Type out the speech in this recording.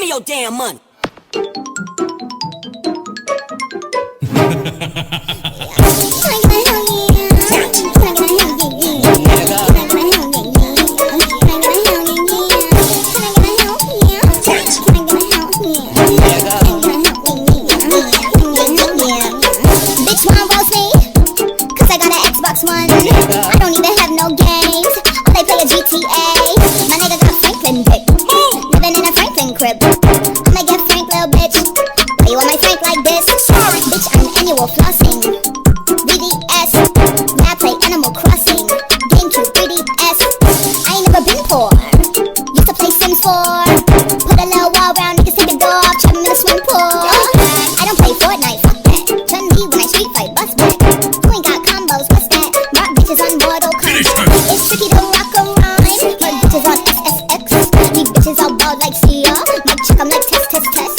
me your damn money. One. I don't even have no games. All they play is GTA. My nigga got Franklin dick. Living in a Franklin crib. I'ma get Frank, little bitch. Why you want my Frank like this? Sorry, bitch, I'm annual flossing. VDS. Yeah, I play Animal Crossing. GameCube 3DS. I ain't never been poor. Used to play Sims 4. Put a little wall round, niggas take the door off, trap 'em in the swim pool. I don't play Fortnite, fuck that. Chun-Li when I street fight, bust back. You ain't got combos, what's that? On Mortal Kombat. It's tricky to rock a rhyme. My bitches on SSX. These bitches all bald like Sia. My chick, I'm like test.